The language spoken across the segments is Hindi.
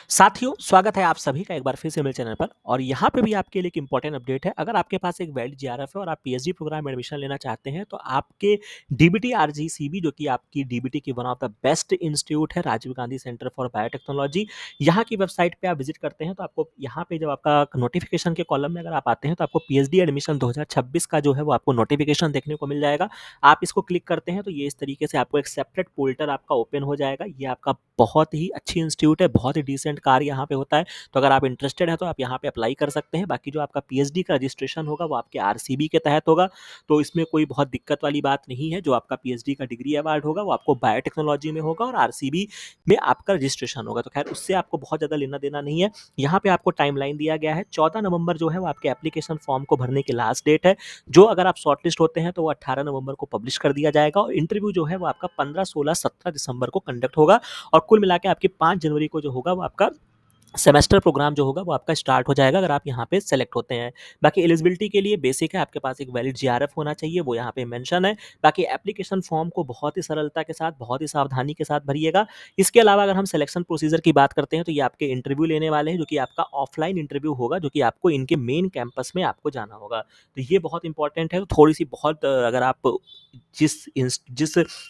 साथियों, स्वागत है आप सभी का एक बार फिर से मेरे चैनल पर और यहाँ पे भी आपके लिए एक इम्पोर्टेंट अपडेट है। अगर आपके पास एक वैलिड जीआरएफ है और आप पीएचडी प्रोग्राम में एडमिशन लेना चाहते हैं, तो आपके डीबीटी आरजीसीबी जो कि आपकी डीबीटी की one of the best institute है, Rajiv Gandhi centre for biotechnology. यहाँ की वेबसाइट पे आप विजिट करते हैं तो आपको यहाँ पे जब आपका नोटिफिकेशन के कॉलम में अगर आप आते हैं तो आपको पीएचडी एडमिशन 2026 का जो है वो आपको नोटिफिकेशन देखने को मिल जाएगा। आप इसको क्लिक करते हैं तो ये इस तरीके से आपको एक सेपरेट पोर्टल आपका ओपन हो जाएगा। ये आपका बहुत ही अच्छी इंस्टीट्यूट है, बहुत ही डिसेंट कार्य यहाँ पे होता है। तो अगर आप इंटरेस्टेड हैं तो आप यहाँ पे अप्लाई कर सकते हैं। बाकी जो आपका पीएचडी का रजिस्ट्रेशन होगा वो आपके आरसीबी के तहत होगा, तो इसमें कोई बहुत दिक्कत वाली बात नहीं है। जो आपका पीएचडी का डिग्री अवार्ड होगा वो आपको बायोटेक्नोलॉजी में होगा और आरसीबी में आपका रजिस्ट्रेशन होगा। तो खैर उससे आपको बहुत ज़्यादा लेना देना नहीं है। यहाँ पे आपको टाइमलाइन दिया गया है, 14 नवंबर जो है वो आपके एप्लीकेशन फॉर्म को भरने की लास्ट डेट है। जो अगर आप शॉर्टलिस्ट होते हैं तो वो 18 नवंबर को पब्लिश कर दिया जाएगा और इंटरव्यू जो है वो आपका 15, 16, 17 दिसंबर को कंडक्ट होगा। और कुल मिला के आपकी 5 जनवरी को जो होगा वो आपका सेमेस्टर प्रोग्राम जो होगा वो आपका स्टार्ट हो जाएगा अगर आप यहाँ पे सेलेक्ट होते हैं। बाकी एलिजिबिलिटी के लिए बेसिक है, आपके पास एक वैलिड जीआरएफ होना चाहिए, वो यहाँ पे मेंशन है। बाकी एप्लीकेशन फॉर्म को बहुत ही सरलता के साथ, बहुत ही सावधानी के साथ भरिएगा। इसके अलावा अगर हम सिलेक्शन प्रोसीजर की बात करते हैं तो ये आपके इंटरव्यू लेने वाले हैं, जो कि आपका ऑफलाइन इंटरव्यू होगा, जो कि आपको इनके मेन कैंपस में आपको जाना होगा। तो ये बहुत इंपॉर्टेंट है। तो थोड़ी सी बहुत अगर आप जिस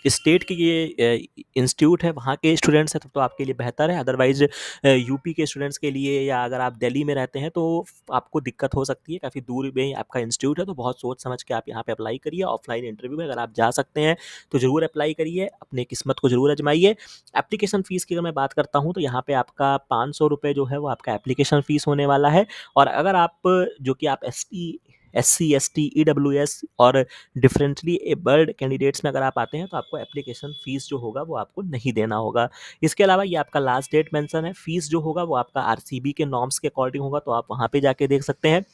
स्टेट की ये इंस्टीट्यूट है वहाँ के स्टूडेंट्स हैं तब तो आपके लिए बेहतर है। अदरवाइज यूपी के स्टूडेंट्स के लिए या अगर आप दिल्ली में रहते हैं तो आपको दिक्कत हो सकती है। काफ़ी दूर में आपका इंस्टीट्यूट है, तो बहुत सोच समझ के आप यहाँ पे अप्लाई करिए। ऑफलाइन इंटरव्यू में अगर आप जा सकते हैं तो ज़रूर अप्लाई करिए, अपनी किस्मत को ज़रूर आजमाइए। एप्लीकेशन फ़ीस की अगर मैं बात करता हूँ तो यहाँ पे आपका 500 रुपये जो है वो आपका एप्लीकेशन फ़ीस होने वाला है। और अगर आप जो कि आप एससी, एसटी, ईडब्ल्यूएस और डिफरेंटली एबल्ड कैंडिडेट्स में अगर आप आते हैं तो आपको एप्लीकेशन फ़ीस जो होगा वो आपको नहीं देना होगा। इसके अलावा ये आपका लास्ट डेट मेंशन है। फ़ीस जो होगा वो आपका आरसीबी के नॉर्म्स के अकॉर्डिंग होगा, तो आप वहाँ पे जाके देख सकते हैं।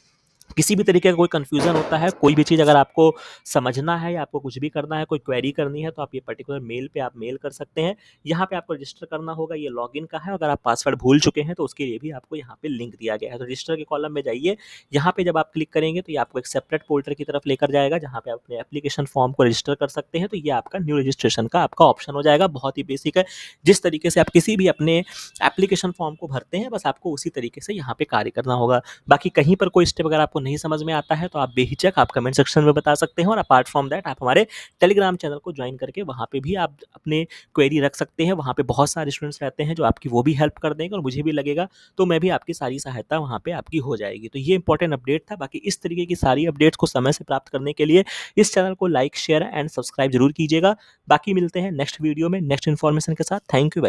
किसी भी तरीके का कोई कन्फ्यूज़न होता है, कोई भी चीज़ अगर आपको समझना है या आपको कुछ भी करना है, कोई क्वेरी करनी है, तो आप ये पर्टिकुलर मेल पे आप मेल कर सकते हैं। यहाँ पे आपको रजिस्टर करना होगा, ये लॉगिन का है। अगर आप पासवर्ड भूल चुके हैं तो उसके लिए भी आपको यहाँ पे लिंक दिया गया है। तो रजिस्टर के कॉलम में जाइए, यहाँ पे जब आप क्लिक करेंगे तो ये आपको एक सेपरेट पोर्टल की तरफ लेकर जाएगा, जहाँ पे आप अपने एप्लीकेशन फॉर्म को रजिस्टर कर सकते हैं। तो ये आपका न्यू रजिस्ट्रेशन का आपका ऑप्शन हो जाएगा। बहुत ही बेसिक है। जिस तरीके से आप किसी भी अपने एप्लीकेशन फॉर्म को भरते हैं, बस आपको उसी तरीके से यहाँ पे कार्य करना होगा। बाकी कहीं पर कोई स्टेप अगर आपको नहीं समझ में आता है तो आप बेहिचक आप कमेंट सेक्शन में बता सकते हैं। और अपार्ट फ्रॉम दैट आप हमारे टेलीग्राम चैनल को ज्वाइन करके वहाँ पे भी आप अपने क्वेरी रख सकते हैं। वहाँ पे बहुत सारे स्टूडेंट्स रहते हैं जो आपकी वो भी हेल्प कर देंगे और मुझे भी लगेगा तो मैं भी आपकी सारी सहायता वहाँ पे आपकी हो जाएगी। तो ये इंपॉर्टेंट अपडेट था। बाकी इस तरीके की सारी अपडेट्स को समय से प्राप्त करने के लिए इस चैनल को लाइक, शेयर एंड सब्सक्राइब जरूर कीजिएगा। बाकी मिलते हैं नेक्स्ट वीडियो में नेक्स्ट इन्फॉर्मेशन के साथ। Thank you very